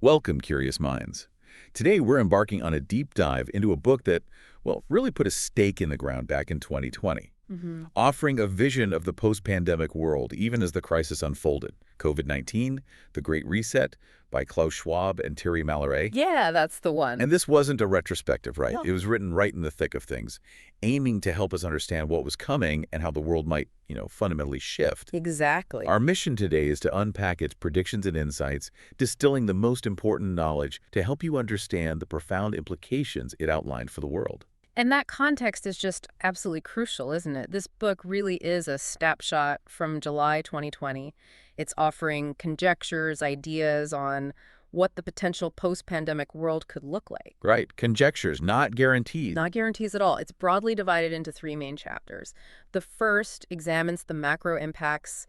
Welcome, curious minds. Today, we're embarking on a deep dive into a book that, well, really put a stake in the ground back in 2020, offering a vision of the post-pandemic world even as the crisis unfolded. COVID-19, The Great Reset, by Klaus Schwab and Thierry Malleret. Yeah, that's the one. And this wasn't a retrospective, right? No. It was written right in the thick of things, aiming to help us understand what was coming and how the world might, fundamentally shift. Exactly. Our mission today is to unpack its predictions and insights, distilling the most important knowledge to help you understand the profound implications it outlined for the world. And that context is just absolutely crucial, isn't it? This book really is a snapshot from July 2020. It's offering conjectures, ideas on what the potential post-pandemic world could look like. Right. Conjectures, not guaranteed. Not guarantees at all. It's broadly divided into three main chapters. The first examines the macro impacts,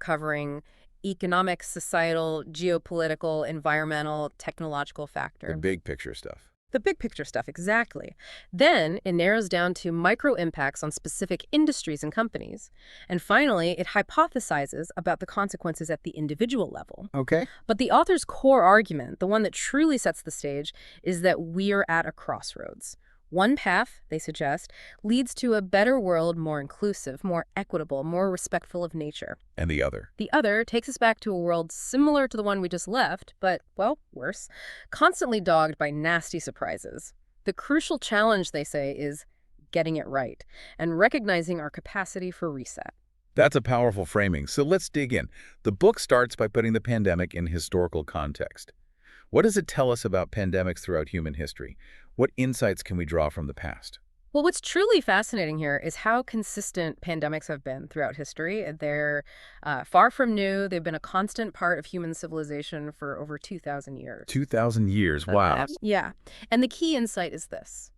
covering economic, societal, geopolitical, environmental, technological factors. The big picture stuff. The big picture stuff, exactly. Then it narrows down to micro impacts on specific industries and companies. And finally, it hypothesizes about the consequences at the individual level. Okay. But the author's core argument, the one that truly sets the stage, is that we're at a crossroads. One path, they suggest, leads to a better world, more inclusive, more equitable, more respectful of nature. And the other? The other takes us back to a world similar to the one we just left, but, well, worse, constantly dogged by nasty surprises. The crucial challenge, they say, is getting it right and recognizing our capacity for reset. That's a powerful framing, so let's dig in. The book starts by putting the pandemic in historical context. What does it tell us about pandemics throughout human history? What insights can we draw from the past? Well, what's truly fascinating here is how consistent pandemics have been throughout history. They're far from new. They've been a constant part of human civilization for over 2,000 years. 2,000 years, wow. Yeah. And the key insight is this.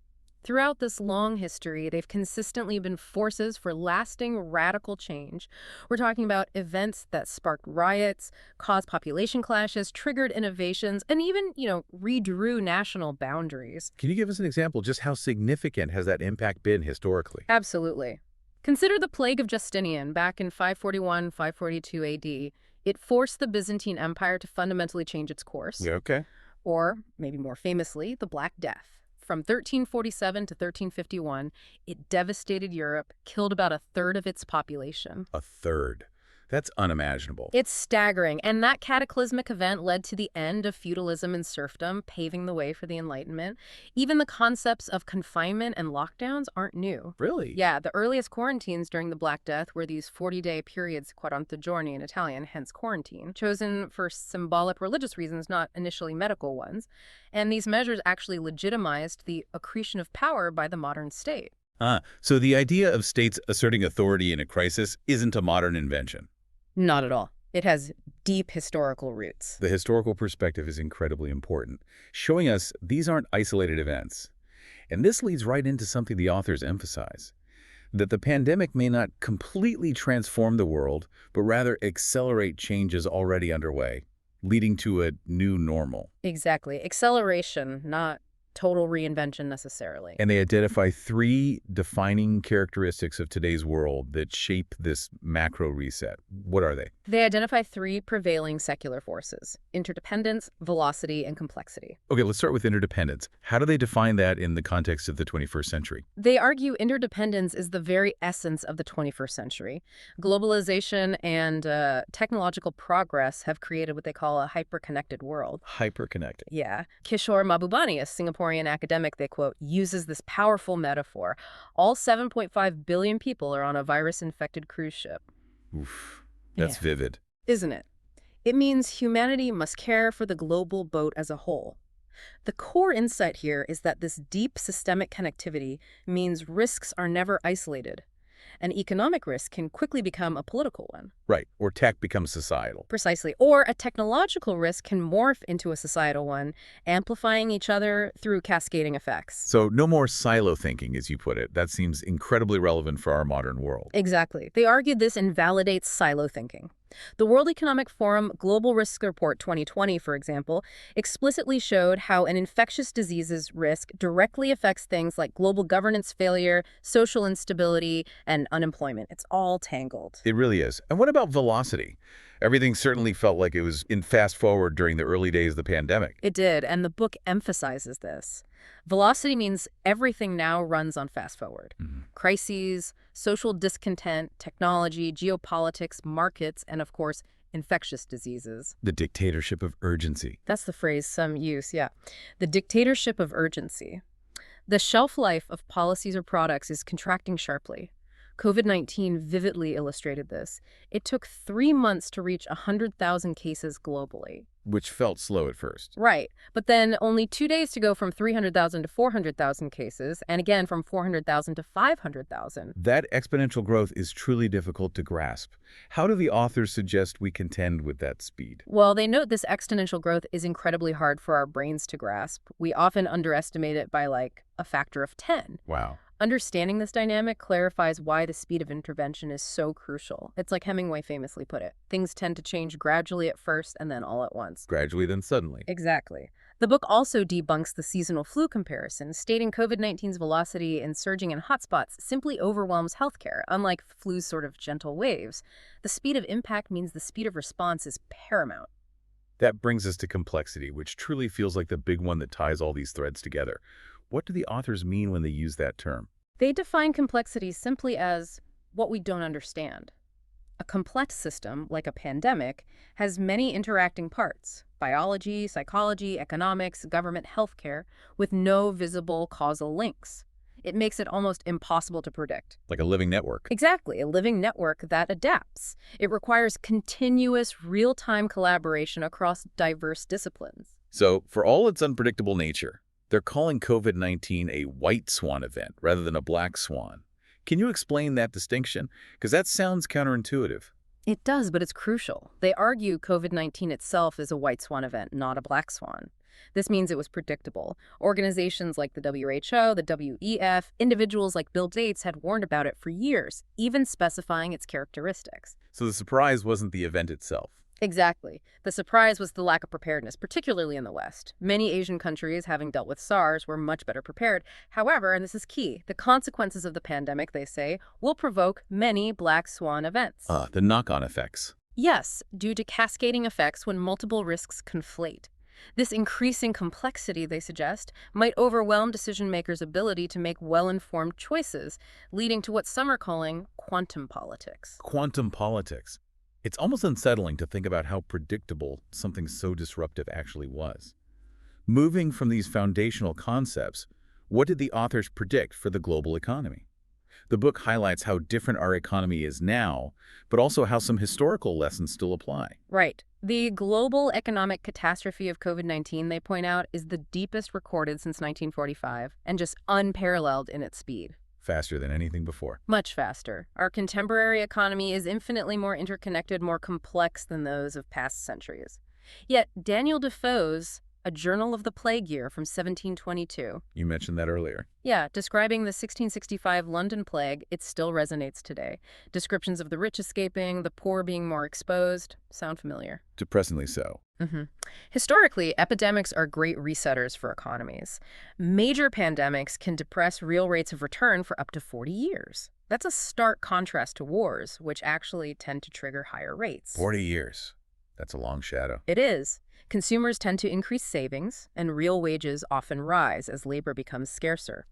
Throughout this long history, they've consistently been forces for lasting radical change. We're talking about events that sparked riots, caused population clashes, triggered innovations, and even, redrew national boundaries. Can you give us an example? Just how significant has that impact been historically? Absolutely. Consider the Plague of Justinian back in 541, 542 AD. It forced the Byzantine Empire to fundamentally change its course. Yeah, okay. Or, maybe more famously, the Black Death. From 1347 to 1351, it devastated Europe, killed about a third of its population. A third. That's unimaginable. It's staggering, and that cataclysmic event led to the end of feudalism and serfdom, paving the way for the Enlightenment. Even the concepts of confinement and lockdowns aren't new. Really? Yeah, the earliest quarantines during the Black Death were these 40-day periods, 40 giorni in Italian, hence quarantine, chosen for symbolic religious reasons, not initially medical ones. And these measures actually legitimized the accretion of power by the modern state. So the idea of states asserting authority in a crisis isn't a modern invention. Not at all. It has deep historical roots. The historical perspective is incredibly important, showing us these aren't isolated events. And this leads right into something the authors emphasize, that the pandemic may not completely transform the world, but rather accelerate changes already underway, leading to a new normal. Exactly. Acceleration, not total reinvention necessarily. And they identify three defining characteristics of today's world that shape this macro reset. What are they? They identify three prevailing secular forces: interdependence, velocity, and complexity. Okay, let's start with interdependence. How do they define that in the context of the 21st century? They argue interdependence is the very essence of the 21st century. Globalization and technological progress have created what they call a hyper-connected world. Hyper-connected. Yeah. Kishore Mahbubani, a Singaporean academic, they quote, uses this powerful metaphor. All 7.5 billion people are on a virus-infected cruise ship. Oof. That's vivid. Isn't it? It means humanity must care for the global boat as a whole. The core insight here is that this deep systemic connectivity means risks are never isolated. An economic risk can quickly become a political one. Right, or tech becomes societal. Precisely. Or a technological risk can morph into a societal one, amplifying each other through cascading effects. So no more silo thinking, as you put it. That seems incredibly relevant for our modern world. Exactly. They argue this invalidates silo thinking. The World Economic Forum Global Risk Report 2020, for example, explicitly showed how an infectious diseases risk directly affects things like global governance failure, social instability, and unemployment. It's all tangled. It really is. And what about about velocity? Everything certainly felt like it was in fast forward during the early days of the pandemic. It did, and the book emphasizes this. Velocity means everything now runs on fast forward. Mhm. Crises, social discontent, technology, geopolitics, markets, and of course, infectious diseases. The dictatorship of urgency. That's the phrase some use, yeah. The dictatorship of urgency. The shelf life of policies or products is contracting sharply. COVID-19 vividly illustrated this. It took 3 months to reach 100,000 cases globally. Which felt slow at first. Right. But then only 2 days to go from 300,000 to 400,000 cases, and again from 400,000 to 500,000. That exponential growth is truly difficult to grasp. How do the authors suggest we contend with that speed? Well, they note this exponential growth is incredibly hard for our brains to grasp. We often underestimate it by like a factor of 10. Wow. Understanding this dynamic clarifies why the speed of intervention is so crucial. It's like Hemingway famously put it. Things tend to change gradually at first and then all at once. Gradually, then suddenly. Exactly. The book also debunks the seasonal flu comparison, stating COVID-19's velocity and surging in hotspots simply overwhelms healthcare, unlike flu's sort of gentle waves. The speed of impact means the speed of response is paramount. That brings us to complexity, which truly feels like the big one that ties all these threads together. What do the authors mean when they use that term? They define complexity simply as what we don't understand. A complex system, like a pandemic, has many interacting parts: biology, psychology, economics, government, healthcare, with no visible causal links. It makes it almost impossible to predict. Like a living network. Exactly, a living network that adapts. It requires continuous, real-time collaboration across diverse disciplines. So, for all its unpredictable nature, they're calling COVID-19 a white swan event rather than a black swan. Can you explain that distinction? Because that sounds counterintuitive. It does, but it's crucial. They argue COVID-19 itself is a white swan event, not a black swan. This means it was predictable. Organizations like the WHO, the WEF, individuals like Bill Gates had warned about it for years, even specifying its characteristics. So the surprise wasn't the event itself. Exactly. The surprise was the lack of preparedness, particularly in the West. Many Asian countries, having dealt with SARS, were much better prepared. However, and this is key, the consequences of the pandemic, they say, will provoke many black swan events. The knock-on effects. Yes, due to cascading effects when multiple risks conflate. This increasing complexity, they suggest, might overwhelm decision-makers' ability to make well-informed choices, leading to what some are calling quantum politics. Quantum politics. It's almost unsettling to think about how predictable something so disruptive actually was. Moving from these foundational concepts, what did the authors predict for the global economy? The book highlights how different our economy is now, but also how some historical lessons still apply. Right. The global economic catastrophe of COVID-19, they point out, is the deepest recorded since 1945 and just unparalleled in its speed. Faster than anything before. Much faster. Our contemporary economy is infinitely more interconnected, more complex than those of past centuries. Yet Daniel Defoe's A Journal of the Plague Year from 1722. You mentioned that earlier. Yeah, describing the 1665 London plague, it still resonates today. Descriptions of the rich escaping, the poor being more exposed, sound familiar? Depressingly so. Historically, epidemics are great resetters for economies. Major pandemics can depress real rates of return for up to 40 years. That's a stark contrast to wars, which actually tend to trigger higher rates. 40 years. That's a long shadow. It is. Consumers tend to increase savings, and real wages often rise as labor becomes scarcer.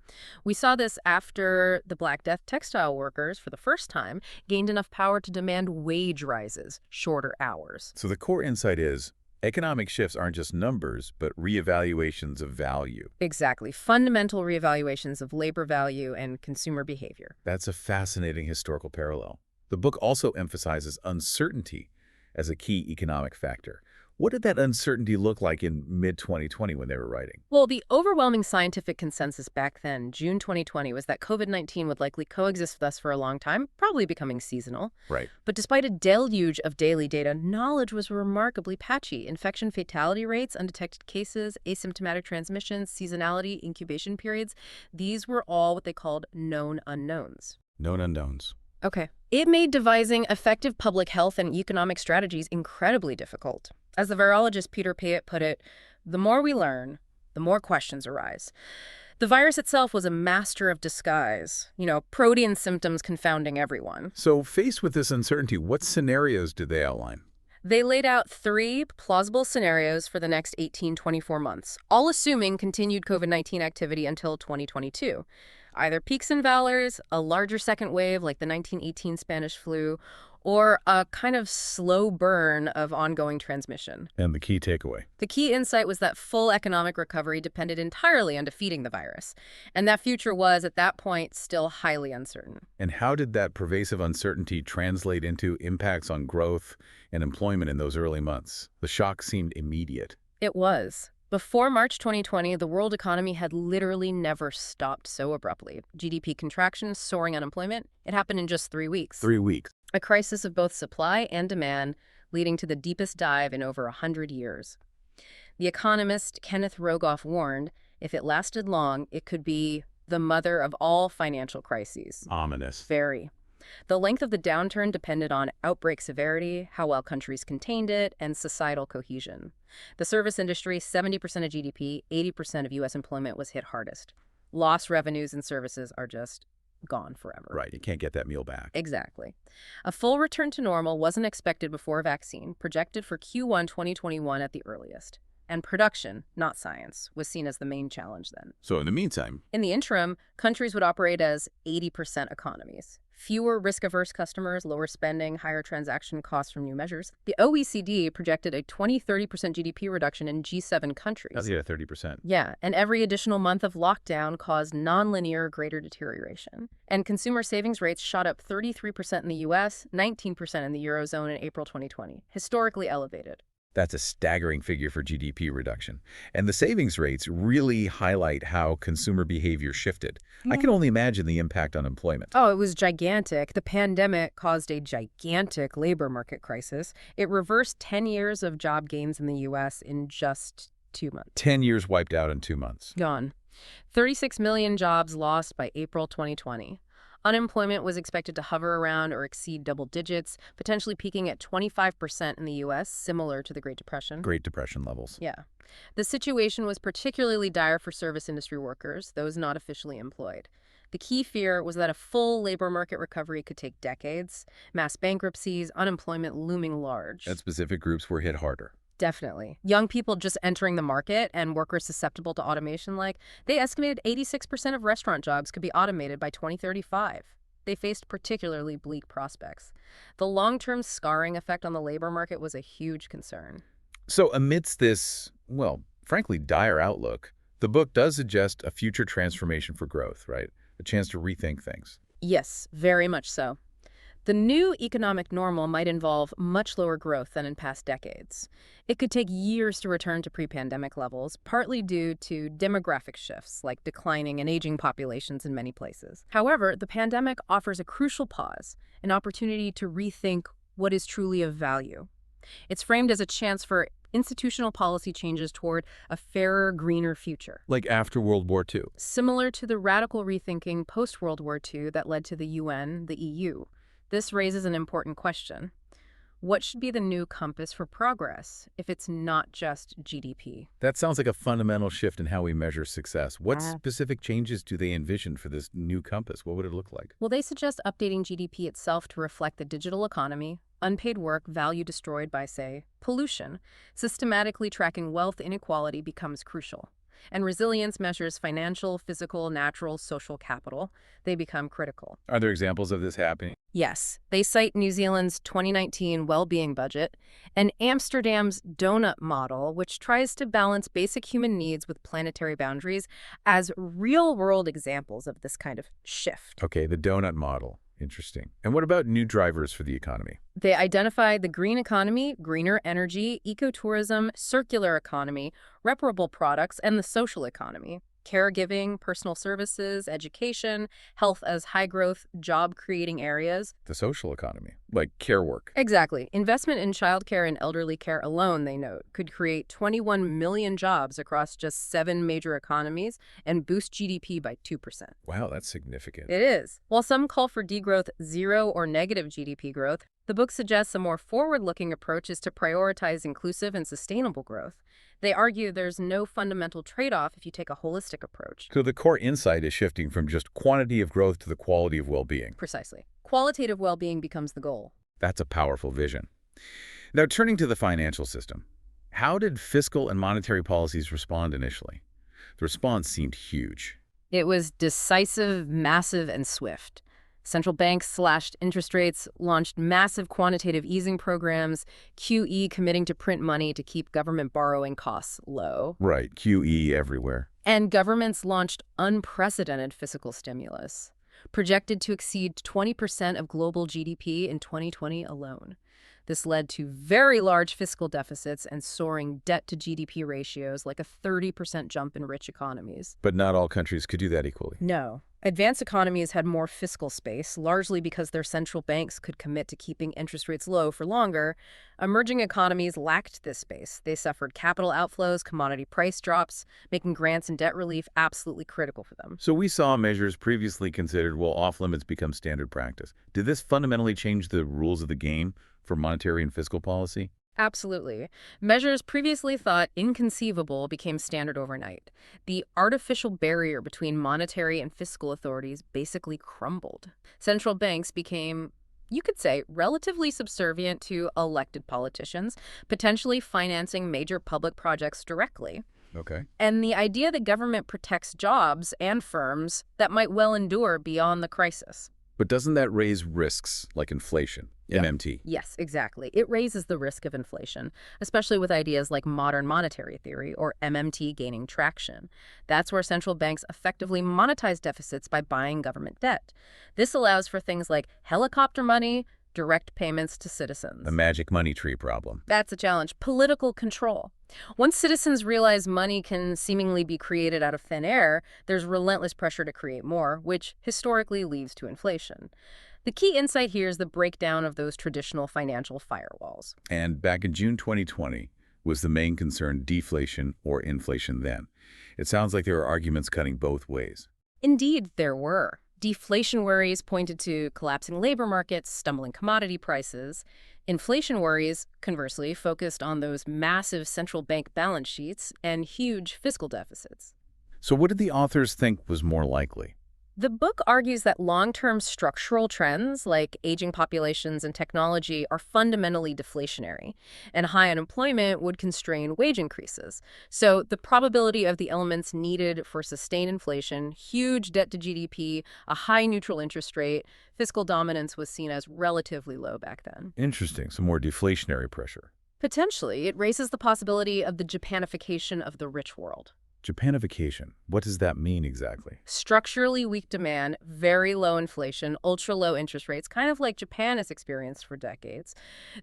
We saw this after the Black Death textile workers, for the first time, gained enough power to demand wage rises, shorter hours. So the core insight is, economic shifts aren't just numbers, but reevaluations of value. Exactly. Fundamental reevaluations of labor value and consumer behavior. That's a fascinating historical parallel. The book also emphasizes uncertainty as a key economic factor. What did that uncertainty look like in mid-2020 when they were writing? Well, the overwhelming scientific consensus back then, June 2020, was that COVID-19 would likely coexist with us for a long time, probably becoming seasonal. Right. But despite a deluge of daily data, knowledge was remarkably patchy. Infection fatality rates, undetected cases, asymptomatic transmissions, seasonality, incubation periods, these were all what they called known unknowns. Known unknowns. Okay. It made devising effective public health and economic strategies incredibly difficult. As the virologist Peter Payet put it, the more we learn, the more questions arise. The virus itself was a master of disguise, protean symptoms confounding everyone. So faced with this uncertainty, what scenarios did they outline? They laid out 3 plausible scenarios for the next 18-24 months, all assuming continued COVID-19 activity until 2022. Either peaks and valleys, a larger second wave like the 1918 Spanish flu, or a kind of slow burn of ongoing transmission. And the key takeaway. The key insight was that full economic recovery depended entirely on defeating the virus, and that future was, at that point, still highly uncertain. And how did that pervasive uncertainty translate into impacts on growth and employment in those early months? The shock seemed immediate. It was. Before March 2020, the world economy had literally never stopped so abruptly. GDP contraction, soaring unemployment, it happened in just 3 weeks. 3 weeks. A crisis of both supply and demand, leading to the deepest dive in over 100 years. The economist Kenneth Rogoff warned, if it lasted long, it could be the mother of all financial crises. Ominous. Very. The length of the downturn depended on outbreak severity, how well countries contained it, and societal cohesion. The service industry, 70% of GDP, 80% of U.S. employment, was hit hardest. Lost revenues and services are just gone forever. Right, you can't get that meal back. Exactly. A full return to normal wasn't expected before a vaccine, projected for Q1 2021 at the earliest. And production, not science, was seen as the main challenge then. So in the meantime, In the interim, countries would operate as 80% economies. Fewer risk-averse customers, lower spending, higher transaction costs from new measures. The OECD projected a 20-30% GDP reduction in G7 countries. that's 30%. Yeah, and every additional month of lockdown caused nonlinear greater deterioration. And consumer savings rates shot up 33% in the US, 19% in the Eurozone in April 2020, historically elevated. That's a staggering figure for GDP reduction. And the savings rates really highlight how consumer behavior shifted. I can only imagine the impact on employment. Oh, it was gigantic. The pandemic caused a gigantic labor market crisis. It reversed 10 years of job gains in the U.S. in just 2 months. 10 years wiped out in 2 months. Gone. 36 million jobs lost by April 2020. Unemployment was expected to hover around or exceed double digits, potentially peaking at 25% in the U.S., similar to the Great Depression. Great Depression levels. Yeah. The situation was particularly dire for service industry workers, those not officially employed. The key fear was that a full labor market recovery could take decades, mass bankruptcies, unemployment looming large. And specific groups were hit harder. Definitely. Young people just entering the market and workers susceptible to automation, they estimated 86% of restaurant jobs could be automated by 2035. They faced particularly bleak prospects. The long-term scarring effect on the labor market was a huge concern. So amidst this, well, frankly, dire outlook, the book does suggest a future transformation for growth, right? A chance to rethink things. Yes, very much so. The new economic normal might involve much lower growth than in past decades. It could take years to return to pre-pandemic levels, partly due to demographic shifts, like declining and aging populations in many places. However, the pandemic offers a crucial pause, an opportunity to rethink what is truly of value. It's framed as a chance for institutional policy changes toward a fairer, greener future. Like after World War II. Similar to the radical rethinking post-World War II that led to the UN, the EU. This raises an important question. What should be the new compass for progress if it's not just GDP? That sounds like a fundamental shift in how we measure success. What specific changes do they envision for this new compass? What would it look like? Well, they suggest updating GDP itself to reflect the digital economy, unpaid work, value destroyed by, say, pollution. Systematically tracking wealth inequality becomes crucial. And resilience measures financial, physical, natural, social capital. They become critical. Are there examples of this happening? Yes, they cite New Zealand's 2019 well-being budget and Amsterdam's donut model, which tries to balance basic human needs with planetary boundaries as real-world examples of this kind of shift. Okay, the donut model. Interesting. And what about new drivers for the economy? They identified the green economy, greener energy, ecotourism, circular economy, reparable products, and the social economy. Caregiving, personal services, education, health as high-growth, job-creating areas. The social economy, like care work. Exactly. Investment in childcare and elderly care alone, they note, could create 21 million jobs across just 7 major economies and boost GDP by 2%. Wow, that's significant. It is. While some call for degrowth, zero or negative GDP growth, The book suggests a more forward-looking approach is to prioritize inclusive and sustainable growth. They argue there's no fundamental trade-off if you take a holistic approach. So the core insight is shifting from just quantity of growth to the quality of well-being. Precisely. Qualitative well-being becomes the goal. That's a powerful vision. Now, turning to the financial system, how did fiscal and monetary policies respond initially? The response seemed huge. It was decisive, massive, and swift. Central banks slashed interest rates, launched massive quantitative easing programs, QE committing to print money to keep government borrowing costs low. Right, QE everywhere. And governments launched unprecedented fiscal stimulus, projected to exceed 20% of global GDP in 2020 alone. This led to very large fiscal deficits and soaring debt-to-GDP ratios, like a 30% jump in rich economies. But not all countries could do that equally. No. Advanced economies had more fiscal space, largely because their central banks could commit to keeping interest rates low for longer. Emerging economies lacked this space. They suffered capital outflows, commodity price drops, making grants and debt relief absolutely critical for them. So we saw measures previously considered will off-limits become standard practice. Did this fundamentally change the rules of the game for monetary and fiscal policy? Absolutely. Measures previously thought inconceivable became standard overnight. The artificial barrier between monetary and fiscal authorities basically crumbled. Central banks became, you could say, relatively subservient to elected politicians, potentially financing major public projects directly. Okay. And the idea that government protects jobs and firms that might well endure beyond the crisis. But doesn't that raise risks like inflation, MMT? Yes, exactly. It raises the risk of inflation, especially with ideas like modern monetary theory or MMT gaining traction. That's where central banks effectively monetize deficits by buying government debt. This allows for things like helicopter money, direct payments to citizens. The magic money tree problem. That's a challenge. Political control. Once citizens realize money can seemingly be created out of thin air, there's relentless pressure to create more, which historically leads to inflation. The key insight here is the breakdown of those traditional financial firewalls. And back in June 2020, was the main concern deflation or inflation then? It sounds like there are arguments cutting both ways. Indeed, there were. Deflation worries pointed to collapsing labor markets, stumbling commodity prices. Inflation worries, conversely, focused on those massive central bank balance sheets and huge fiscal deficits. So what did the authors think was more likely? The book argues that long-term structural trends like aging populations and technology are fundamentally deflationary, and high unemployment would constrain wage increases. So the probability of the elements needed for sustained inflation, huge debt to GDP, a high neutral interest rate, fiscal dominance was seen as relatively low back then. Interesting, some more deflationary pressure. Potentially, it raises the possibility of the Japanification of the rich world. Japanification, what does that mean exactly? Structurally weak demand, very low inflation, ultra-low interest rates, kind of like Japan has experienced for decades.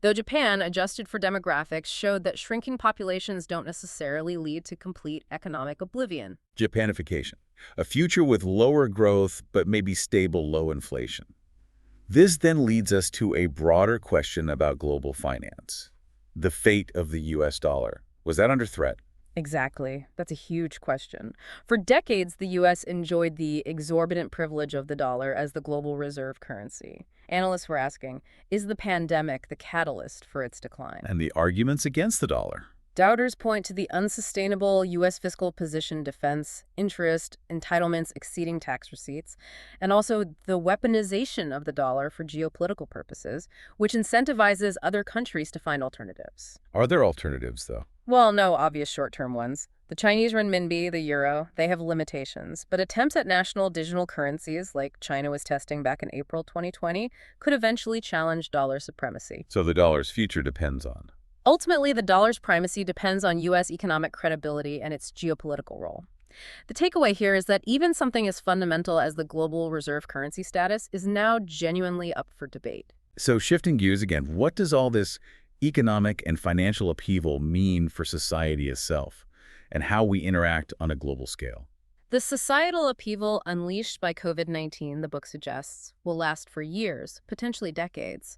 Though Japan, adjusted for demographics, showed that shrinking populations don't necessarily lead to complete economic oblivion. Japanification, a future with lower growth but maybe stable low inflation. This then leads us to a broader question about global finance. The fate of the US dollar. Was that under threat? Exactly. That's a huge question. For decades, the U.S. enjoyed the exorbitant privilege of the dollar as the global reserve currency. Analysts were asking, is the pandemic the catalyst for its decline? And the arguments against the dollar. Doubters point to the unsustainable U.S. fiscal position defense, interest, entitlements exceeding tax receipts, and also the weaponization of the dollar for geopolitical purposes, which incentivizes other countries to find alternatives. Are there alternatives, though? Well, no obvious short-term ones. The Chinese renminbi, the euro, they have limitations, but attempts at national digital currencies, like China was testing back in April 2020, could eventually challenge dollar supremacy. So the dollar's future depends on. Ultimately, the dollar's primacy depends on U.S. economic credibility and its geopolitical role. The takeaway here is that even something as fundamental as the global reserve currency status is now genuinely up for debate. So shifting gears again, what does all this economic and financial upheaval mean for society itself and how we interact on a global scale? The societal upheaval unleashed by COVID-19, the book suggests, will last for years, potentially decades.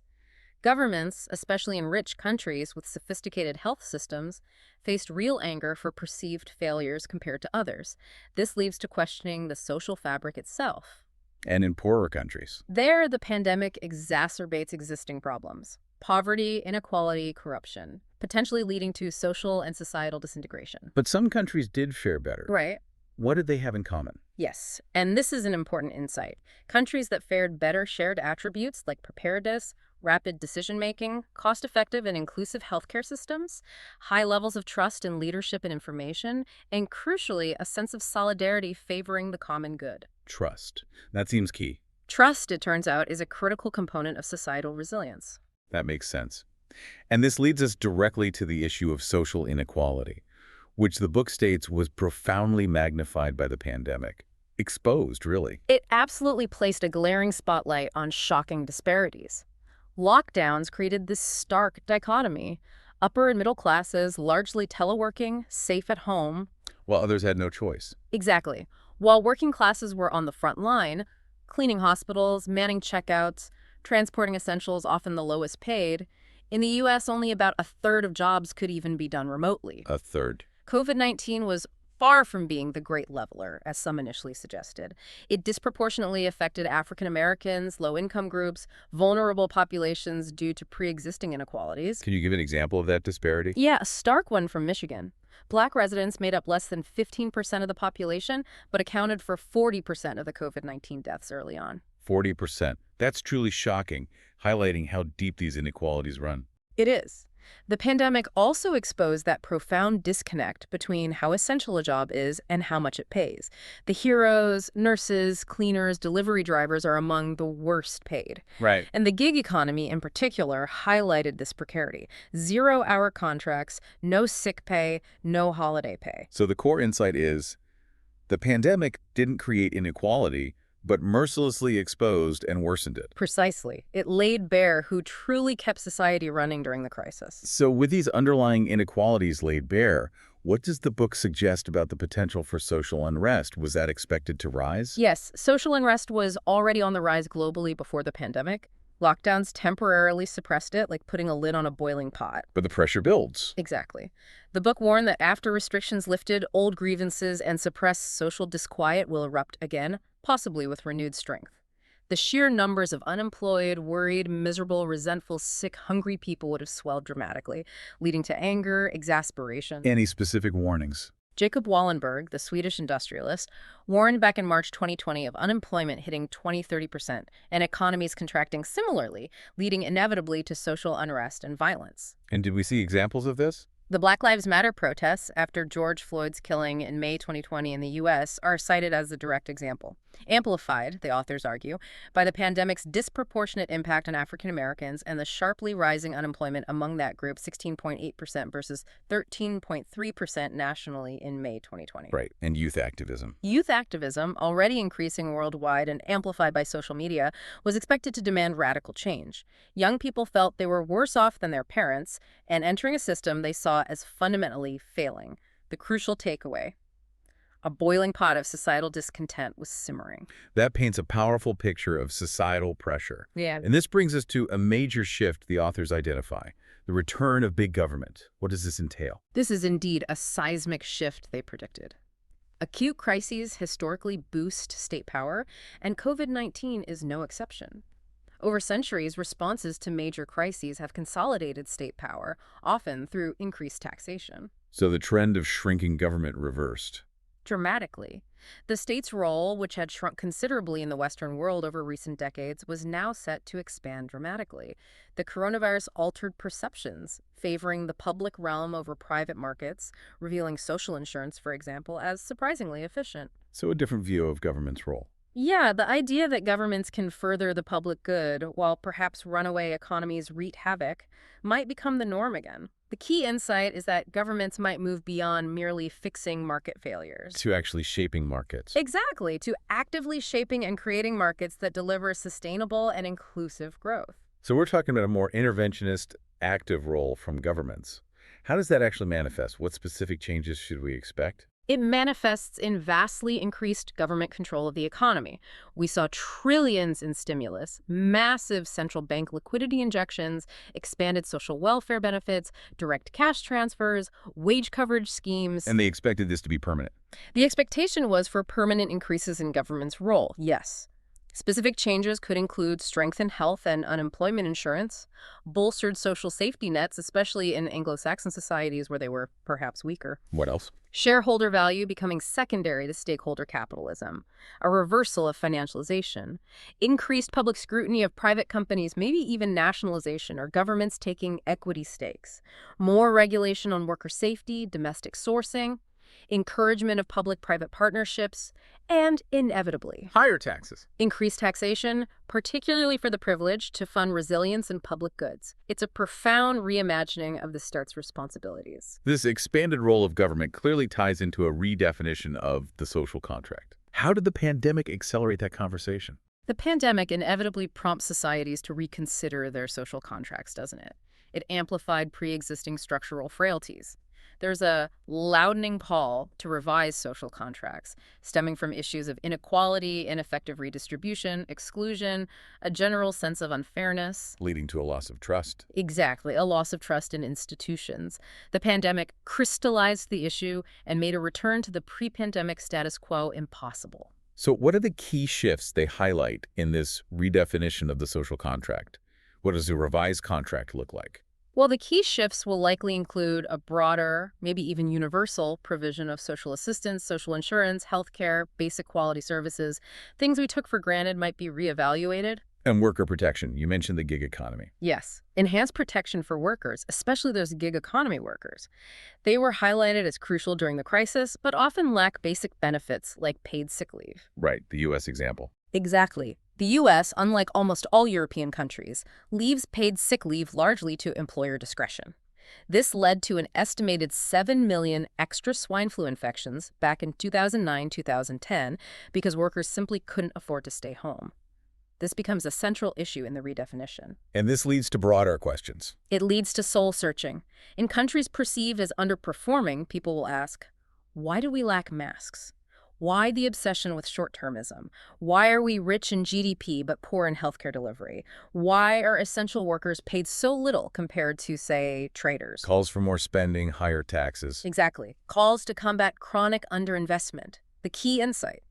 Governments, especially in rich countries with sophisticated health systems, faced real anger for perceived failures compared to others. This leads to questioning the social fabric itself. And in poorer countries. There, the pandemic exacerbates existing problems. Poverty, inequality, corruption, potentially leading to social and societal disintegration. But some countries did fare better. Right. What did they have in common? Yes, and this is an important insight. Countries that fared better shared attributes like preparedness, rapid decision-making, cost-effective and inclusive healthcare systems, high levels of trust in leadership and information, and crucially, a sense of solidarity favoring the common good. Trust. That seems key. Trust, it turns out, is a critical component of societal resilience. That makes sense. And this leads us directly to the issue of social inequality, which the book states was profoundly magnified by the pandemic. Exposed, really. It absolutely placed a glaring spotlight on shocking disparities. Lockdowns created this stark dichotomy. Upper and middle classes, largely teleworking, safe at home. While others had no choice. Exactly. While working classes were on the front line, cleaning hospitals, manning checkouts, transporting essentials, often the lowest paid, in the U.S., only about a third of jobs could even be done remotely. A third. COVID-19 was far from being the great leveler, as some initially suggested. It disproportionately affected African Americans, low-income groups, vulnerable populations due to pre-existing inequalities. Can you give an example of that disparity? Yeah, a stark one from Michigan. Black residents made up less than 15% of the population, but accounted for 40% of the COVID-19 deaths early on. 40%. That's truly shocking, highlighting how deep these inequalities run. It is. The pandemic also exposed that profound disconnect between how essential a job is and how much it pays. The heroes, nurses, cleaners, delivery drivers are among the worst paid. Right. And the gig economy in particular highlighted this precarity. 0-hour contracts, no sick pay, no holiday pay. So the core insight is, the pandemic didn't create inequality, but mercilessly exposed and worsened it. Precisely. It laid bare who truly kept society running during the crisis. So with these underlying inequalities laid bare, what does the book suggest about the potential for social unrest? Was that expected to rise? Yes, social unrest was already on the rise globally before the pandemic. Lockdowns temporarily suppressed it, like putting a lid on a boiling pot. But the pressure builds. Exactly. The book warned that after restrictions lifted, old grievances and suppressed social disquiet will erupt again, possibly with renewed strength. The sheer numbers of unemployed, worried, miserable, resentful, sick, hungry people would have swelled dramatically, leading to anger, exasperation. Any specific warnings? Jacob Wallenberg, the Swedish industrialist, warned back in March 2020 of unemployment hitting 20–30% and economies contracting similarly, leading inevitably to social unrest and violence. And did we see examples of this? The Black Lives Matter protests after George Floyd's killing in May 2020 in the U.S. are cited as the direct example. Amplified, the authors argue, by the pandemic's disproportionate impact on African Americans and the sharply rising unemployment among that group, 16.8% versus 13.3% nationally in May 2020. Right, and youth activism. Youth activism, already increasing worldwide and amplified by social media, was expected to demand radical change. Young people felt they were worse off than their parents, and entering a system they saw as fundamentally failing. The crucial takeaway: a boiling pot of societal discontent was simmering. That paints a powerful picture of societal pressure. Yeah. And this brings us to a major shift the authors identify, the return of big government. What does this entail? This is indeed a seismic shift they predicted. Acute crises historically boost state power, and COVID-19 is no exception. Over centuries, responses to major crises have consolidated state power, often through increased taxation. So the trend of shrinking government reversed. Dramatically. The state's role, which had shrunk considerably in the Western world over recent decades, was now set to expand dramatically. The coronavirus altered perceptions, favoring the public realm over private markets, revealing social insurance, for example, as surprisingly efficient. So a different view of government's role. Yeah, the idea that governments can further the public good while perhaps runaway economies wreak havoc might become the norm again. The key insight is that governments might move beyond merely fixing market failures. To actually shaping markets. Exactly, to actively shaping and creating markets that deliver sustainable and inclusive growth. So we're talking about a more interventionist, active role from governments. How does that actually manifest? What specific changes should we expect? It manifests in vastly increased government control of the economy. We saw trillions in stimulus, massive central bank liquidity injections, expanded social welfare benefits, direct cash transfers, wage coverage schemes. And they expected this to be permanent. The expectation was for permanent increases in government's role, yes. Specific changes could include strengthened health and unemployment insurance, bolstered social safety nets, especially in Anglo-Saxon societies where they were perhaps weaker, What else? shareholder value becoming secondary to stakeholder capitalism, a reversal of financialization, increased public scrutiny of private companies, maybe even nationalization or governments taking equity stakes, more regulation on worker safety, domestic sourcing, encouragement of public-private partnerships, and inevitably, Higher taxes. increased taxation, particularly for the privileged, to fund resilience and public goods. It's a profound reimagining of the state's responsibilities. This expanded role of government clearly ties into a redefinition of the social contract. How did the pandemic accelerate that conversation? The pandemic inevitably prompts societies to reconsider their social contracts, doesn't it? It amplified pre-existing structural frailties. There's a loudening call to revise social contracts, stemming from issues of inequality, ineffective redistribution, exclusion, a general sense of unfairness. Leading to a loss of trust. Exactly, a loss of trust in institutions. The pandemic crystallized the issue and made a return to the pre-pandemic status quo impossible. So what are the key shifts they highlight in this redefinition of the social contract? What does a revised contract look like? Well, the key shifts will likely include a broader, maybe even universal, provision of social assistance, social insurance, healthcare, basic quality services. Things we took for granted might be reevaluated. And worker protection. You mentioned the gig economy. Yes, enhanced protection for workers, especially those gig economy workers. They were highlighted as crucial during the crisis, but often lack basic benefits like paid sick leave. Right, the U.S. example. Exactly. The U.S., unlike almost all European countries, leaves paid sick leave largely to employer discretion. This led to an estimated 7 million extra swine flu infections back in 2009-2010 because workers simply couldn't afford to stay home. This becomes a central issue in the redefinition. And this leads to broader questions. It leads to soul searching. In countries perceived as underperforming, people will ask, why do we lack masks? Why the obsession with short-termism? Why are we rich in GDP but poor in healthcare delivery? Why are essential workers paid so little compared to, say, traders? Calls for more spending, higher taxes. Exactly. Calls to combat chronic underinvestment. The key insight: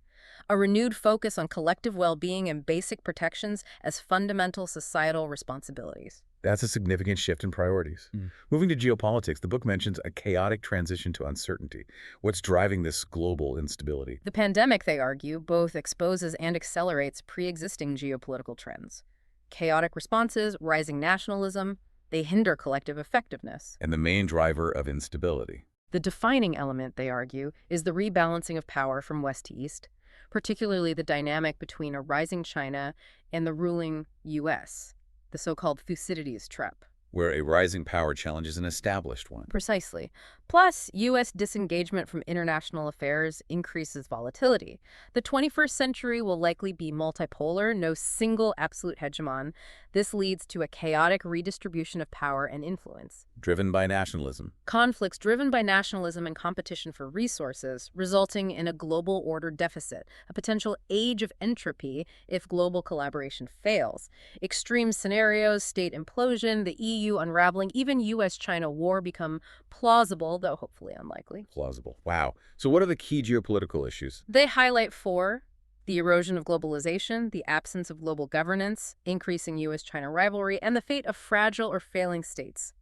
a renewed focus on collective well-being and basic protections as fundamental societal responsibilities. That's a significant shift in priorities. Moving to geopolitics, the book mentions a chaotic transition to uncertainty. What's driving this global instability? The pandemic, they argue, both exposes and accelerates pre-existing geopolitical trends. Chaotic responses, rising nationalism, they hinder collective effectiveness. And the main driver of instability. The defining element, they argue, is the rebalancing of power from west to east, particularly the dynamic between a rising China and the ruling U.S., the so-called Thucydides trap. Where a rising power challenges an established one. Precisely. Plus, U.S. disengagement from international affairs increases volatility. The 21st century will likely be multipolar, no single absolute hegemon. This leads to a chaotic redistribution of power and influence. Driven by nationalism. Conflicts driven by nationalism and competition for resources, resulting in a global order deficit, a potential age of entropy if global collaboration fails. Extreme scenarios, state implosion, the EU unraveling, even U.S.-China war become plausible, though hopefully unlikely. Plausible. Wow. So what are the key geopolitical issues? They highlight four: the erosion of globalization, the absence of global governance, increasing U.S.-China rivalry, and the fate of fragile or failing states.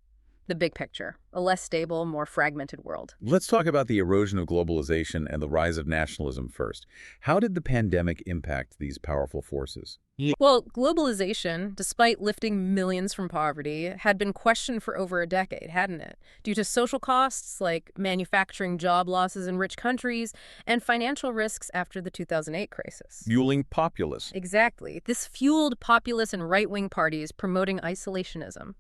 The big picture: a less stable, more fragmented world. Let's talk about the erosion of globalization and the rise of nationalism first. How did the pandemic impact these powerful forces? Well, globalization, despite lifting millions from poverty, had been questioned for over a decade, hadn't it? Due to social costs like manufacturing job losses in rich countries and financial risks after the 2008 crisis. Fueling populism. Exactly. This fueled populist and right-wing parties promoting isolationism.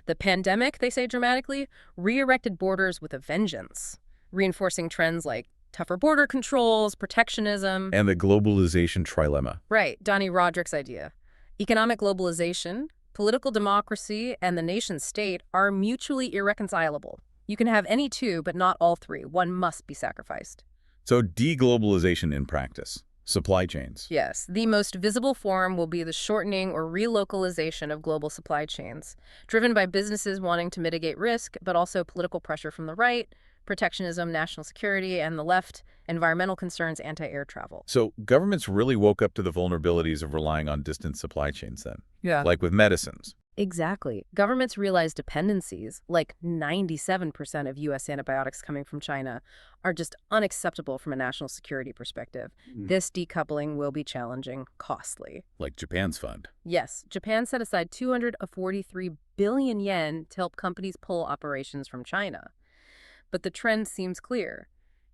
The pandemic, they say dramatically, re-erected borders with a vengeance, reinforcing trends like tougher border controls, protectionism. And the globalization trilemma. Right, Donnie Roderick's idea. Economic globalization, political democracy, and the nation-state are mutually irreconcilable. You can have any two, but not all three. One must be sacrificed. So deglobalization in practice. Supply chains. Yes, the most visible form will be the shortening or relocalization of global supply chains, driven by businesses wanting to mitigate risk, but also political pressure from the right, protectionism, national security, and the left, environmental concerns, anti-air travel. So governments really woke up to the vulnerabilities of relying on distant supply chains then, Yeah. like with medicines. Exactly. Governments realize dependencies, like 97% of U.S. antibiotics coming from China, are just unacceptable from a national security perspective. This decoupling will be challenging, costly. Like Japan's fund. Yes, Japan set aside 243 billion yen to help companies pull operations from China. But the trend seems clear.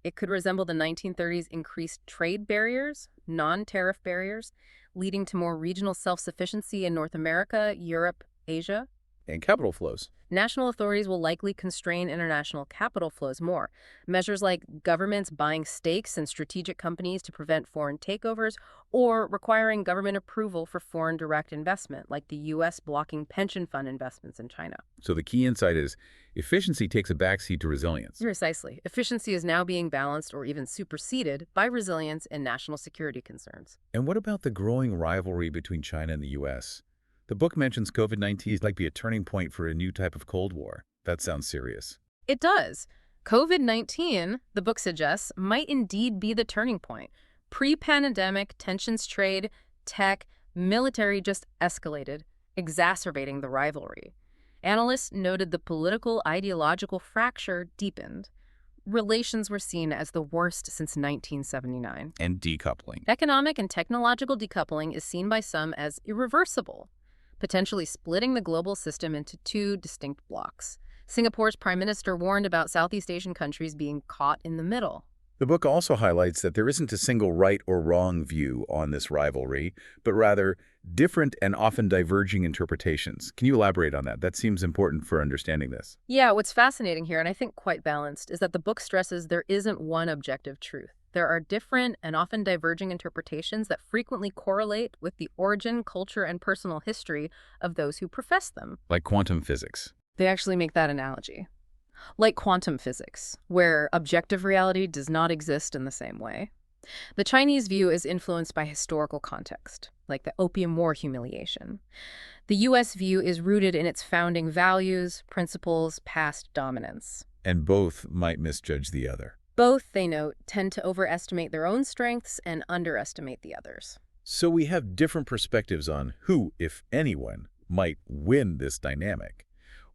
It could resemble the 1930s increased trade barriers, non-tariff barriers, leading to more regional self-sufficiency in North America, Europe, Asia. And capital flows. National authorities will likely constrain international capital flows more. Measures like governments buying stakes in strategic companies to prevent foreign takeovers or requiring government approval for foreign direct investment, like the U.S. blocking pension fund investments in China. So the key insight is efficiency takes a backseat to resilience. Precisely. Efficiency is now being balanced or even superseded by resilience and national security concerns. And what about the growing rivalry between China and the U.S.? The book mentions COVID-19 might be a turning point for a new type of Cold War. That sounds serious. It does. COVID-19, the book suggests, might indeed be the turning point. Pre-pandemic tensions, trade, tech, military just escalated, exacerbating the rivalry. Analysts noted the political ideological fracture deepened. Relations were seen as the worst since 1979. And decoupling. Economic and technological decoupling is seen by some as irreversible, potentially splitting the global system into two distinct blocks. Singapore's prime minister warned about Southeast Asian countries being caught in the middle. The book also highlights that there isn't a single right or wrong view on this rivalry, but rather different and often diverging interpretations. Can you elaborate on that? That seems important for understanding this. Yeah, what's fascinating here, and I think quite balanced, is that the book stresses there isn't one objective truth. There are different and often diverging interpretations that frequently correlate with the origin, culture, and personal history of those who profess them. Like quantum physics. They actually make that analogy. Like quantum physics, where objective reality does not exist in the same way. The Chinese view is influenced by historical context, like the Opium War humiliation. The U.S. view is rooted in its founding values, principles, past dominance. And both might misjudge the other. Both, they note, tend to overestimate their own strengths and underestimate the others. So we have different perspectives on who, if anyone, might win this dynamic.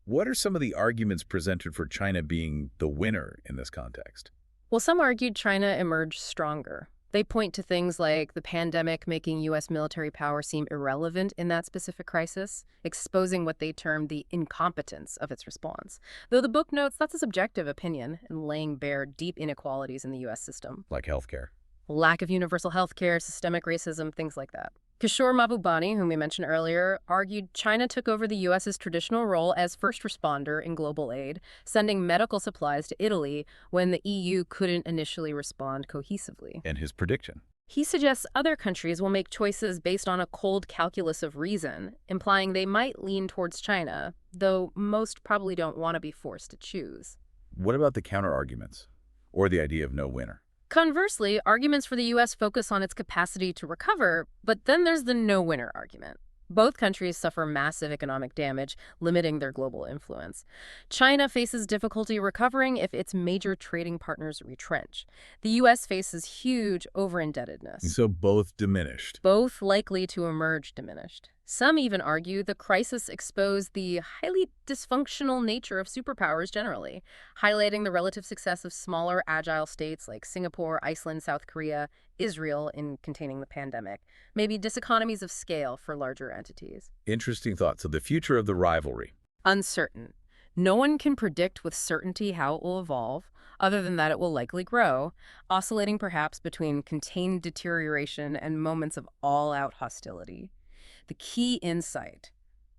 What are some of the arguments presented for China being the winner in this context? Well, some argued China emerged stronger. They point to things like the pandemic making U.S. military power seem irrelevant in that specific crisis, exposing what they termed the incompetence of its response. Though the book notes that's a subjective opinion and laying bare deep inequalities in the U.S. system. Like healthcare. Lack of universal health care, systemic racism, things like that. Kishore Mahbubani, whom we mentioned earlier, argued China took over the U.S.'s traditional role as first responder in global aid, sending medical supplies to Italy when the EU couldn't initially respond cohesively. And his prediction. He suggests other countries will make choices based on a cold calculus of reason, implying they might lean towards China, though most probably don't want to be forced to choose. What about the counter-arguments? Or the idea of no winner? Conversely, arguments for the U.S. focus on its capacity to recover, but then there's the no-winner argument. Both countries suffer massive economic damage, limiting their global influence. China faces difficulty recovering if its major trading partners retrench. The U.S. faces huge over-indebtedness. So both diminished. Both likely to emerge diminished. Some even argue the crisis exposed the highly dysfunctional nature of superpowers generally, highlighting the relative success of smaller, agile states like Singapore, Iceland, South Korea, Israel in containing the pandemic, maybe diseconomies of scale for larger entities. Interesting thought. So the future of the rivalry. Uncertain. No one can predict with certainty how it will evolve, other than that it will likely grow, oscillating perhaps between contained deterioration and moments of all-out hostility. The key insight: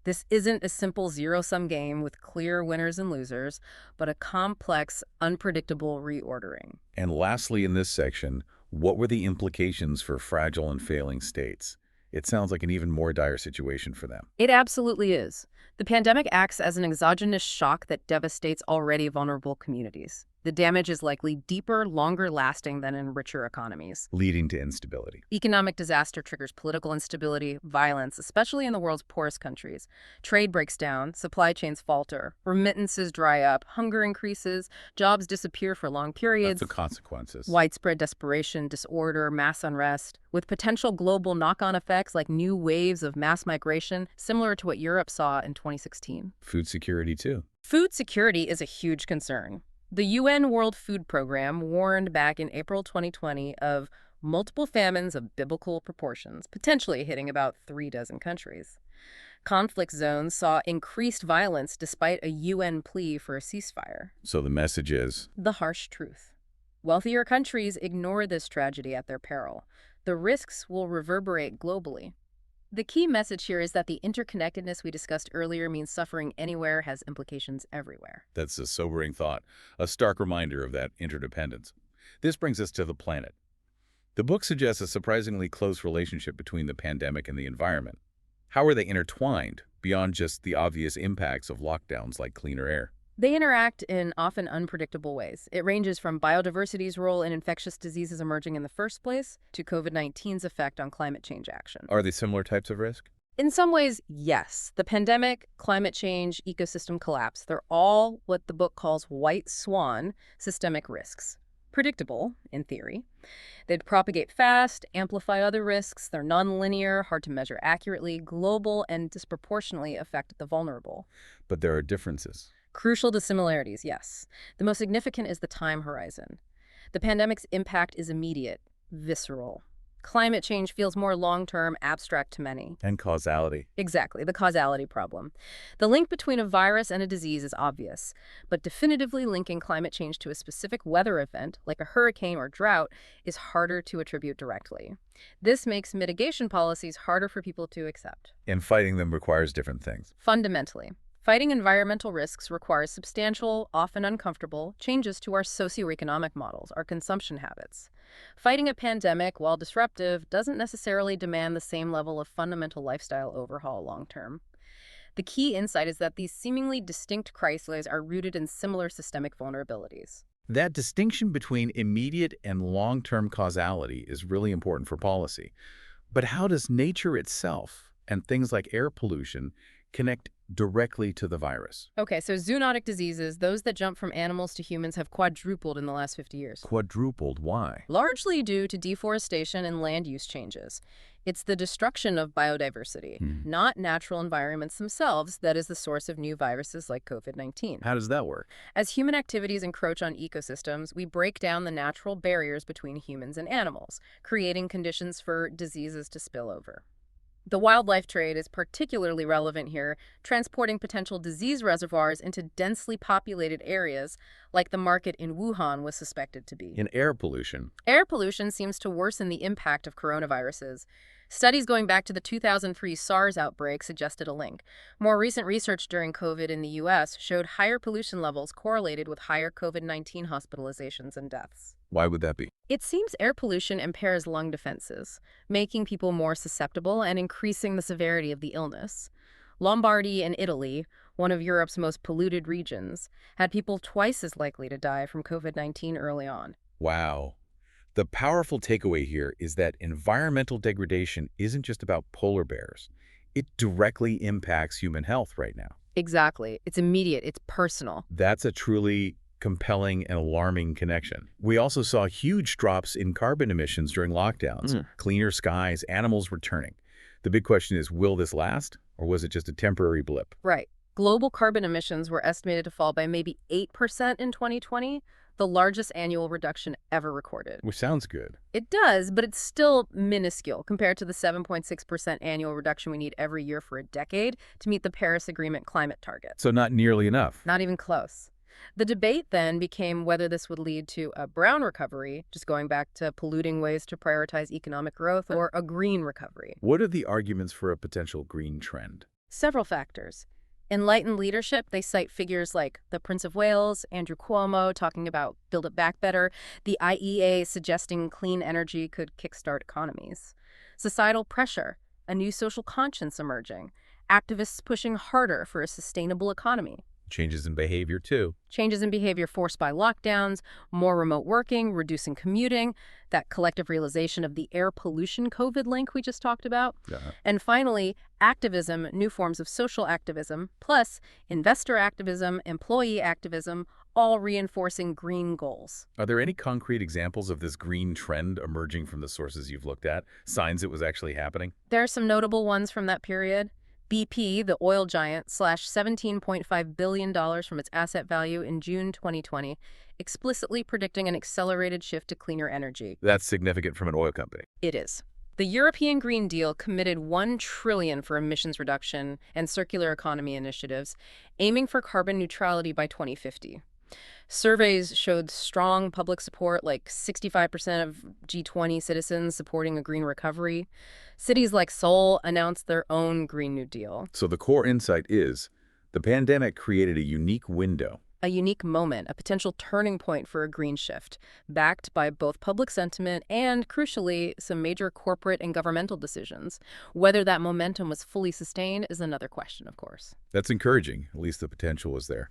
this isn't a simple zero-sum game with clear winners and losers, but a complex, unpredictable reordering. And lastly in this section, what were the implications for fragile and failing states? It sounds like an even more dire situation for them. It absolutely is. The pandemic acts as an exogenous shock that devastates already vulnerable communities. The damage is likely deeper, longer lasting than in richer economies. Leading to instability. Economic disaster triggers political instability, violence, especially in the world's poorest countries. Trade breaks down, supply chains falter, remittances dry up, hunger increases, jobs disappear for long That's periods. the consequences. Widespread desperation, disorder, mass unrest, with potential global knock-on effects like new waves of mass migration, similar to what Europe saw in 2016. Food security, too. Food security is a huge concern. The UN World Food Program warned back in April 2020 of multiple famines of biblical proportions, potentially hitting about 36 countries. Conflict zones saw increased violence despite a UN plea for a ceasefire. So the message is, The harsh truth. Wealthier countries ignore this tragedy at their peril. The risks will reverberate globally. The key message here is that the interconnectedness we discussed earlier means suffering anywhere has implications everywhere. that's a sobering thought, a stark reminder of that interdependence. This brings us to the planet. The book suggests a surprisingly close relationship between the pandemic and the environment. How are they intertwined, beyond just the obvious impacts of lockdowns like cleaner air? They interact in often unpredictable ways. It ranges from biodiversity's role in infectious diseases emerging in the first place to COVID-19's effect on climate change action. Are they similar types of risk? In some ways, yes. The pandemic, climate change, ecosystem collapse, they're all what the book calls white swan systemic risks. Predictable, in theory. They'd propagate fast, amplify other risks, they're nonlinear, hard to measure accurately, global, and disproportionately affect the vulnerable. But there are differences. Crucial to similarities, yes. The most significant is the time horizon. The pandemic's impact is immediate, visceral. Climate change feels more long-term, abstract to many. And causality. Exactly, the causality problem. The link between a virus and a disease is obvious, but definitively linking climate change to a specific weather event, like a hurricane or drought, is harder to attribute directly. This makes mitigation policies harder for people to accept. And fighting them requires different things. Fundamentally, fighting environmental risks requires substantial, often uncomfortable, changes to our socioeconomic models, our consumption habits. Fighting a pandemic, while disruptive, doesn't necessarily demand the same level of fundamental lifestyle overhaul long-term. The key insight is that these seemingly distinct crises are rooted in similar systemic vulnerabilities. That distinction between immediate and long-term causality is really important for policy. But how does nature itself and things like air pollution connect directly to the virus? Okay, so zoonotic diseases, those that jump from animals to humans, have quadrupled in the last 50 years. Quadrupled, why? Largely due to deforestation and land use changes. It's the destruction of biodiversity, not natural environments themselves, that is the source of new viruses like COVID-19. How does that work? As human activities encroach on ecosystems, we break down the natural barriers between humans and animals, creating conditions for diseases to spill over. The wildlife trade is particularly relevant here, transporting potential disease reservoirs into densely populated areas like the market in Wuhan was suspected to be. In air pollution, Air pollution seems to worsen the impact of coronaviruses. Studies going back to the 2003 SARS outbreak suggested a link. More recent research during COVID in the U.S. showed higher pollution levels correlated with higher COVID-19 hospitalizations and deaths. why would that be? It seems air pollution impairs lung defenses, making people more susceptible and increasing the severity of the illness. Lombardy in Italy, one of Europe's most polluted regions, had people twice as likely to die from COVID-19 early on. Wow. The powerful takeaway here is that environmental degradation isn't just about polar bears. It directly impacts human health right now. Exactly. It's immediate. It's personal. That's a truly compelling and alarming connection. We also saw huge drops in carbon emissions during lockdowns, cleaner skies, animals returning. The big question is, will this last, or was it just a temporary blip? Right. Global carbon emissions were estimated to fall by maybe 8% in 2020, the largest annual reduction ever recorded. Which sounds good. It does, but it's still minuscule compared to the 7.6% annual reduction we need every year for a decade to meet the Paris Agreement climate target. So not nearly enough. Not even close. The debate then became whether this would lead to a brown recovery, just going back to polluting ways to prioritize economic growth, or a green recovery. What are the arguments for a potential green trend? Several factors. Enlightened leadership, they cite figures like the Prince of Wales, Andrew Cuomo, talking about Build It Back Better, the IEA suggesting clean energy could kickstart economies. Societal pressure, a new social conscience emerging, activists pushing harder for a sustainable economy. Changes in behavior, too. Changes in behavior forced by lockdowns, more remote working, reducing commuting, that collective realization of the air pollution COVID link we just talked about. Uh-huh. And finally, activism, new forms of social activism, plus investor activism, employee activism, all reinforcing green goals. Are there any concrete examples of this green trend emerging from the sources you've looked at? Signs it was actually happening? There are some notable ones from that period. BP, the oil giant, slashed $17.5 billion from its asset value in June 2020, explicitly predicting an accelerated shift to cleaner energy. That's significant from an oil company. It is. The European Green Deal committed $1 trillion for emissions reduction and circular economy initiatives, aiming for carbon neutrality by 2050. Surveys showed strong public support, like 65% of G20 citizens supporting a green recovery. Cities like Seoul announced their own Green New Deal. So the core insight is the pandemic created a unique window. A unique moment, a potential turning point for a green shift, backed by both public sentiment and, crucially, some major corporate and governmental decisions. Whether that momentum was fully sustained is another question, of course. That's encouraging. At least the potential was there.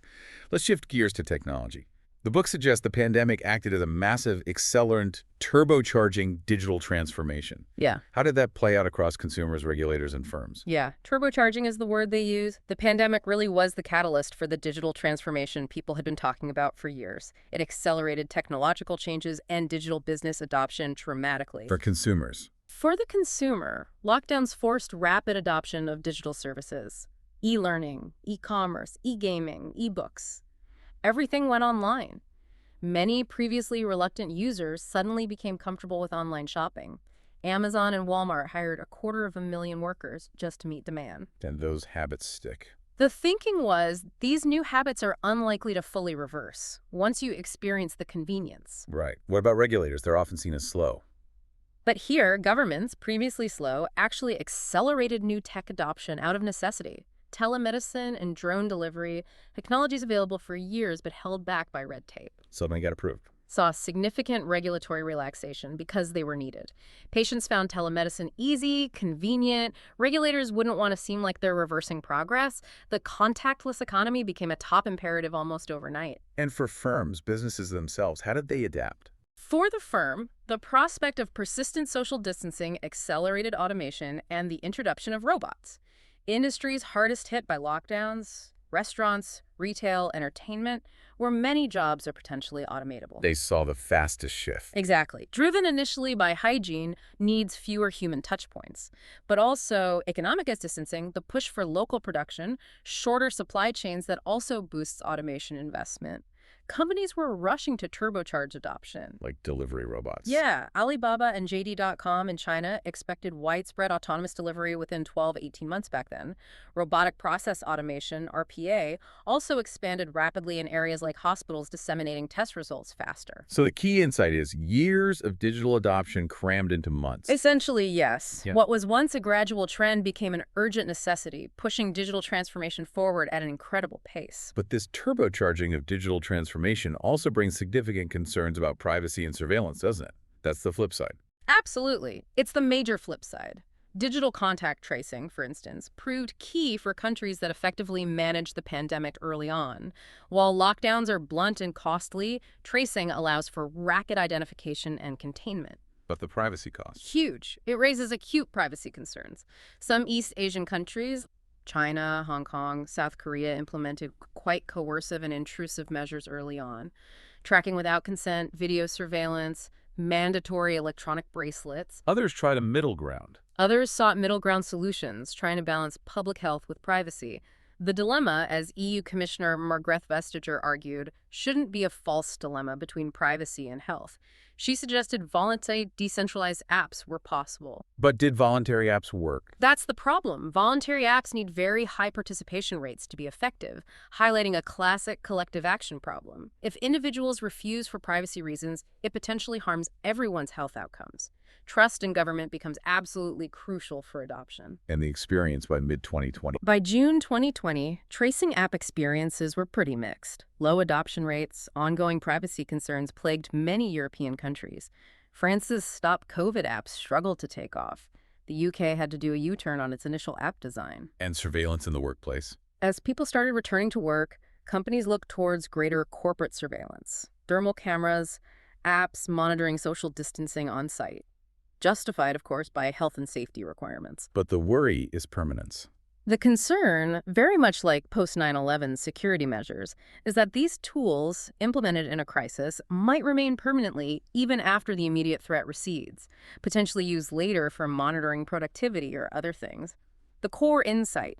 Let's shift gears to technology. The book suggests the pandemic acted as a massive accelerant, turbocharging digital transformation. Yeah. How did that play out across consumers, regulators, and firms? Yeah, turbocharging is the word they use. The pandemic really was the catalyst for the digital transformation people had been talking about for years. It accelerated technological changes and digital business adoption dramatically. For consumers. For the consumer, lockdowns forced rapid adoption of digital services. E-learning, e-commerce, e-gaming, e-books. Everything went online. Many previously reluctant users suddenly became comfortable with online shopping. Amazon and Walmart hired 250,000 workers just to meet demand. And those habits stick. The thinking was these new habits are unlikely to fully reverse once you experience the convenience. Right. What about regulators? They're often seen as slow. But here, governments, previously slow, actually accelerated new tech adoption out of necessity. Telemedicine and drone delivery, technologies available for years but held back by red tape. Suddenly got approved. Saw significant regulatory relaxation because they were needed. Patients found telemedicine easy, convenient. Regulators wouldn't want to seem like they're reversing progress. The contactless economy became a top imperative almost overnight. And for firms, businesses themselves, how did they adapt? For the firm, the prospect of persistent social distancing accelerated automation and the introduction of robots. Industries hardest hit by lockdowns, restaurants, retail, entertainment, where many jobs are potentially automatable. They saw the fastest shift. Exactly. Driven initially by hygiene, needs fewer human touchpoints. But also economic distancing, the push for local production, shorter supply chains that also boosts automation investment. Companies were rushing to turbocharge adoption. Like delivery robots. Yeah, Alibaba and JD.com in China expected widespread autonomous delivery within 12-18 months back then. Robotic process automation, RPA, also expanded rapidly in areas like hospitals, disseminating test results faster. So the key insight is years of digital adoption crammed into months. Essentially, yes. Yeah. What was once a gradual trend became an urgent necessity, pushing digital transformation forward at an incredible pace. But this turbocharging of digital transformation also brings significant concerns about privacy and surveillance, doesn't it? That's the flip side. Absolutely. It's the major flip side. Digital contact tracing, for instance, proved key for countries that effectively managed the pandemic early on. While lockdowns are blunt and costly, tracing allows for rapid identification and containment. But the privacy costs. Huge. It raises acute privacy concerns. Some East Asian countries, China, Hong Kong, South Korea, implemented quite coercive and intrusive measures early on. Tracking without consent, video surveillance, mandatory electronic bracelets. Others tried a middle ground. Others sought middle ground solutions, trying to balance public health with privacy. The dilemma, as EU Commissioner Margrethe Vestager argued, shouldn't be a false dilemma between privacy and health. She suggested voluntary decentralized apps were possible. But did voluntary apps work? That's the problem. Voluntary apps need very high participation rates to be effective, highlighting a classic collective action problem. If individuals refuse for privacy reasons, it potentially harms everyone's health outcomes. Trust in government becomes absolutely crucial for adoption. And the experience by mid-2020. By June 2020, tracing app experiences were pretty mixed. Low adoption rates, ongoing privacy concerns plagued many European countries. France's Stop COVID app struggled to take off. The UK had to do a U-turn on its initial app design. And surveillance in the workplace. As people started returning to work, companies look towards greater corporate surveillance, thermal cameras, apps monitoring social distancing on site. Justified, of course, by health and safety requirements. But the worry is permanence. The concern, very much like post-9/11 security measures, is that these tools, implemented in a crisis, might remain permanently even after the immediate threat recedes, potentially used later for monitoring productivity or other things. The core insight: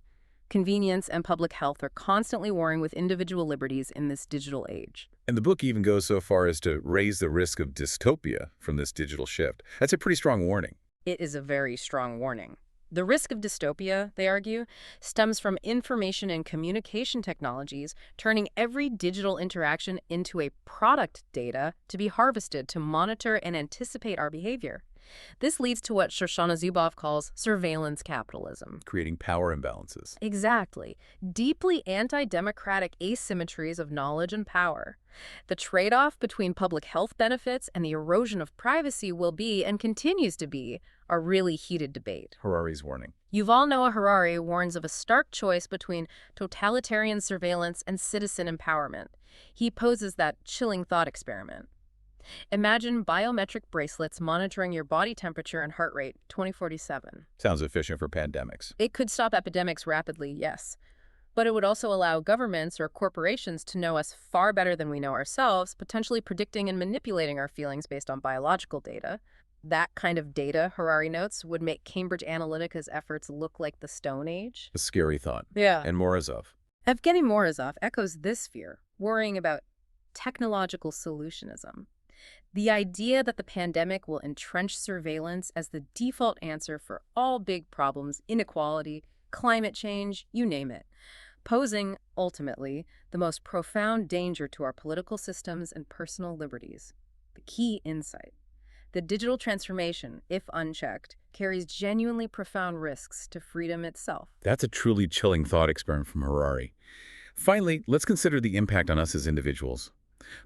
convenience and public health are constantly warring with individual liberties in this digital age. And the book even goes so far as to raise the risk of dystopia from this digital shift. That's a pretty strong warning. It is a very strong warning. The risk of dystopia, they argue, stems from information and communication technologies turning every digital interaction into a product data to be harvested to monitor and anticipate our behavior. This leads to what Shoshana Zuboff calls surveillance capitalism. Creating power imbalances. Exactly. Deeply anti-democratic asymmetries of knowledge and power. The trade-off between public health benefits and the erosion of privacy will be, and continues to be, a really heated debate. Harari's warning. Yuval Noah Harari warns of a stark choice between totalitarian surveillance and citizen empowerment. He poses that chilling thought experiment. Imagine biometric bracelets monitoring your body temperature and heart rate 24/7. Sounds efficient for pandemics. It could stop epidemics rapidly, yes. But it would also allow governments or corporations to know us far better than we know ourselves, potentially predicting and manipulating our feelings based on biological data. That kind of data, Harari notes, would make Cambridge Analytica's efforts look like the Stone Age. A scary thought. Yeah. And Morozov. Evgeny Morozov echoes this fear, worrying about technological solutionism. The idea that the pandemic will entrench surveillance as the default answer for all big problems, inequality, climate change, you name it, posing, ultimately, the most profound danger to our political systems and personal liberties. The key insight: the digital transformation, if unchecked, carries genuinely profound risks to freedom itself. That's a truly chilling thought experiment from Harari. Finally, let's consider the impact on us as individuals.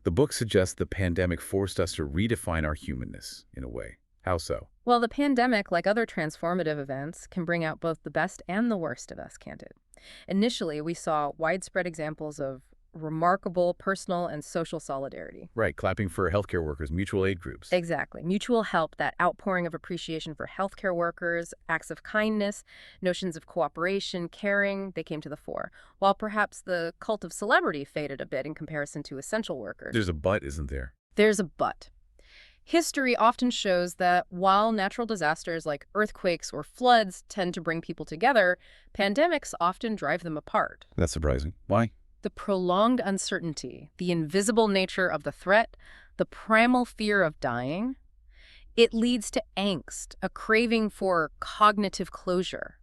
The book suggests the pandemic forced us to redefine our humanness, in a way. How so? Well, the pandemic, like other transformative events, can bring out both the best and the worst of us, can't it? Initially, we saw widespread examples of remarkable personal and social solidarity. Right, clapping for healthcare workers, mutual aid groups. Exactly. Mutual help, that outpouring of appreciation for healthcare workers, acts of kindness, notions of cooperation, caring, they came to the fore, while perhaps the cult of celebrity faded a bit in comparison to essential workers. There's a but, isn't there? There's a but. History often shows that while natural disasters like earthquakes or floods tend to bring people together, pandemics often drive them apart. That's surprising. Why? The prolonged uncertainty, the invisible nature of the threat, the primal fear of dying, it leads to angst, a craving for cognitive closure.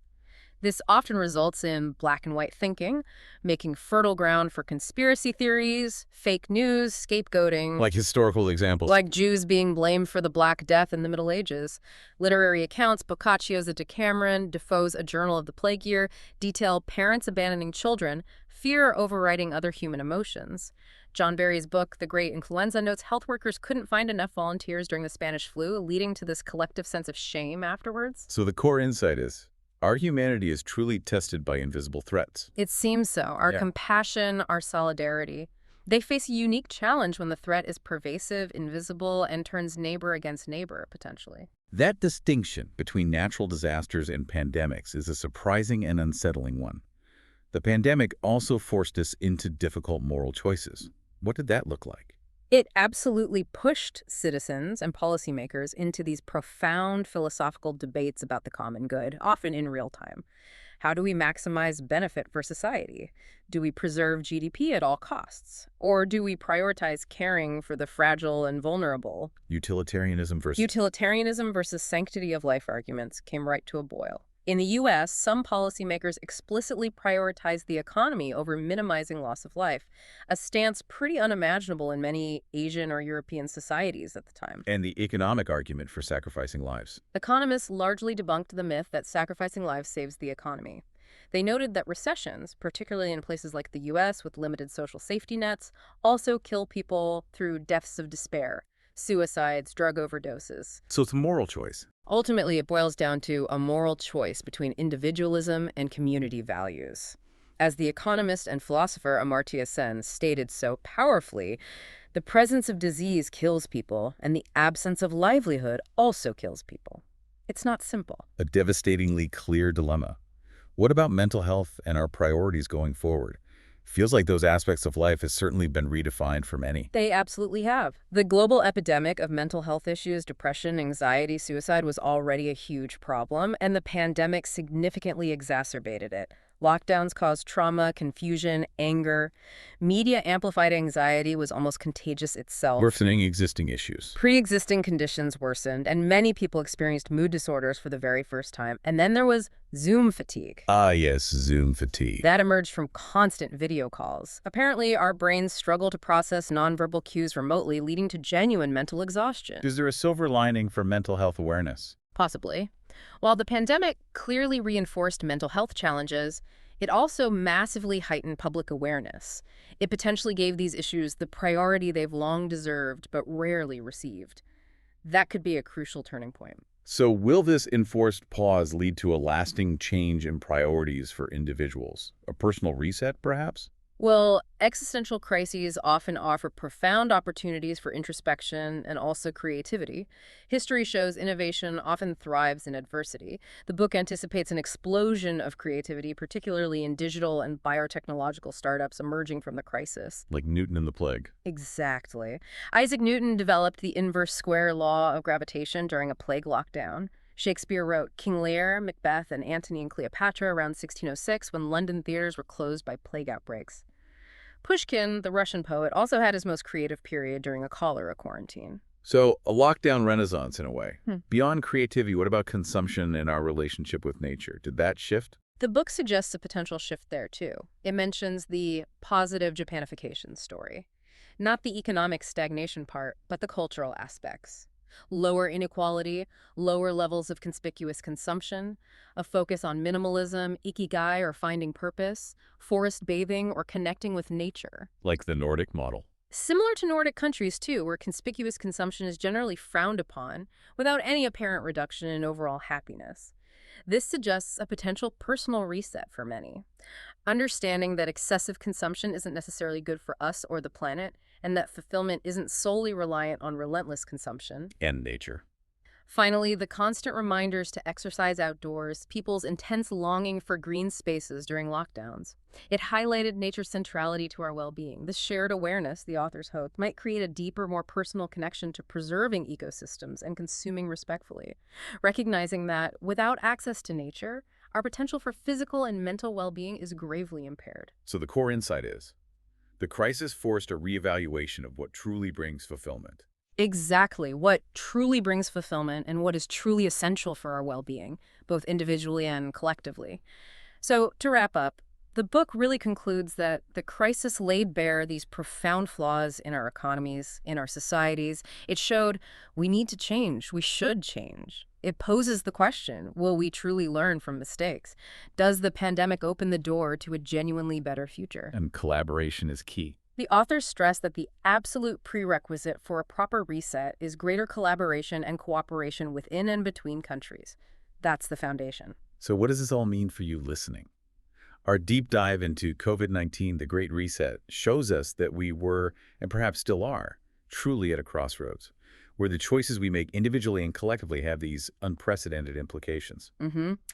This often results in black and white thinking, making fertile ground for conspiracy theories, fake news, scapegoating. Like historical examples. Like Jews being blamed for the Black Death in the Middle Ages. Literary accounts, Boccaccio's A Decameron, Defoe's A Journal of the Plague Year, detail parents abandoning children, fear overriding other human emotions. John Barry's book, The Great Influenza, notes health workers couldn't find enough volunteers during the Spanish flu, leading to this collective sense of shame afterwards. So the core insight is, our humanity is truly tested by invisible threats. It seems so. Our compassion, our solidarity. They face a unique challenge when the threat is pervasive, invisible, and turns neighbor against neighbor, potentially. That distinction between natural disasters and pandemics is a surprising and unsettling one. The pandemic also forced us into difficult moral choices. What did that look like? It absolutely pushed citizens and policymakers into these profound philosophical debates about the common good, often in real time. How do we maximize benefit for society? Do we preserve GDP at all costs? Or do we prioritize caring for the fragile and vulnerable? Utilitarianism versus sanctity of life arguments came right to a boil. In the U.S., some policymakers explicitly prioritized the economy over minimizing loss of life, a stance pretty unimaginable in many Asian or European societies at the time. And the economic argument for sacrificing lives. Economists largely debunked the myth that sacrificing lives saves the economy. They noted that recessions, particularly in places like the U.S. with limited social safety nets, also kill people through deaths of despair, suicides, drug overdoses. So it's a moral choice. Ultimately, it boils down to a moral choice between individualism and community values. As the economist and philosopher Amartya Sen stated so powerfully, the presence of disease kills people, and the absence of livelihood also kills people. It's not simple. A devastatingly clear dilemma. What about mental health and our priorities going forward? Feels like those aspects of life has certainly been redefined for many. They absolutely have. The global epidemic of mental health issues, depression, anxiety, suicide was already a huge problem, and the pandemic significantly exacerbated it. Lockdowns caused trauma, confusion, anger. Media amplified anxiety was almost contagious itself. Worsening existing issues. Pre-existing conditions worsened, and many people experienced mood disorders for the very first time. And then there was Zoom fatigue. Ah, yes, Zoom fatigue. That emerged from constant video calls. Apparently, our brains struggle to process nonverbal cues remotely, leading to genuine mental exhaustion. Is there a silver lining for mental health awareness? Possibly. While the pandemic clearly reinforced mental health challenges, it also massively heightened public awareness. It potentially gave these issues the priority they've long deserved but rarely received. That could be a crucial turning point. So will this enforced pause lead to a lasting change in priorities for individuals? A personal reset, perhaps? Well, existential crises often offer profound opportunities for introspection and also creativity. History shows innovation often thrives in adversity. The book anticipates an explosion of creativity, particularly in digital and biotechnological startups emerging from the crisis. Like Newton and the plague. Exactly. Isaac Newton developed the inverse square law of gravitation during a plague lockdown. Shakespeare wrote King Lear, Macbeth, and Antony and Cleopatra around 1606 when London theaters were closed by plague outbreaks. Pushkin, the Russian poet, also had his most creative period during a cholera quarantine. So a lockdown renaissance in a way. Hmm. Beyond creativity, what about consumption and our relationship with nature? Did that shift? The book suggests a potential shift there, too. It mentions the positive Japanification story. Not the economic stagnation part, but the cultural aspects. Lower inequality, lower levels of conspicuous consumption, a focus on minimalism, ikigai or finding purpose, forest bathing or connecting with nature. Like the Nordic model. Similar to Nordic countries, too, where conspicuous consumption is generally frowned upon without any apparent reduction in overall happiness. This suggests a potential personal reset for many. Understanding that excessive consumption isn't necessarily good for us or the planet, and that fulfillment isn't solely reliant on relentless consumption. And nature. Finally, the constant reminders to exercise outdoors, people's intense longing for green spaces during lockdowns. It highlighted nature's centrality to our well-being. This shared awareness, the authors hope, might create a deeper, more personal connection to preserving ecosystems and consuming respectfully, recognizing that without access to nature, our potential for physical and mental well-being is gravely impaired. So the core insight is, the crisis forced a reevaluation of what truly brings fulfillment. Exactly. What truly brings fulfillment and what is truly essential for our well-being, both individually and collectively. So, to wrap up, the book really concludes that the crisis laid bare these profound flaws in our economies, in our societies. It showed we need to change. We should change. It poses the question, will we truly learn from mistakes? Does the pandemic open the door to a genuinely better future? And collaboration is key. The authors stress that the absolute prerequisite for a proper reset is greater collaboration and cooperation within and between countries. That's the foundation. So what does this all mean for you listening? Our deep dive into COVID-19, the Great Reset, shows us that we were, and perhaps still are, truly at a crossroads, where the choices we make individually and collectively have these unprecedented implications.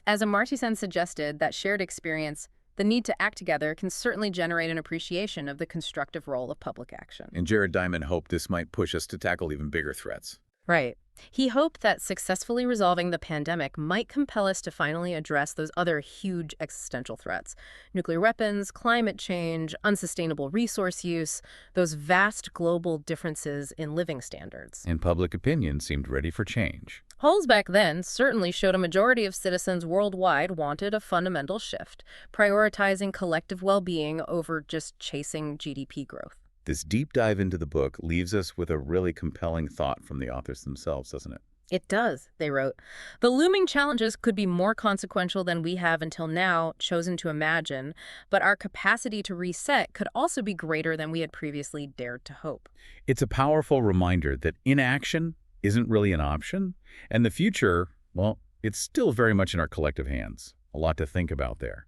As Amartya Sen suggested, that shared experience, the need to act together, can certainly generate an appreciation of the constructive role of public action. And Jared Diamond hoped this might push us to tackle even bigger threats. Right. He hoped that successfully resolving the pandemic might compel us to finally address those other huge existential threats: nuclear weapons, climate change, unsustainable resource use, those vast global differences in living standards. And public opinion seemed ready for change. Polls back then certainly showed a majority of citizens worldwide wanted a fundamental shift, prioritizing collective well-being over just chasing GDP growth. This deep dive into the book leaves us with a really compelling thought from the authors themselves, doesn't it? It does, they wrote. The looming challenges could be more consequential than we have until now chosen to imagine, but our capacity to reset could also be greater than we had previously dared to hope. It's a powerful reminder that inaction isn't really an option, and the future, well, it's still very much in our collective hands. A lot to think about there.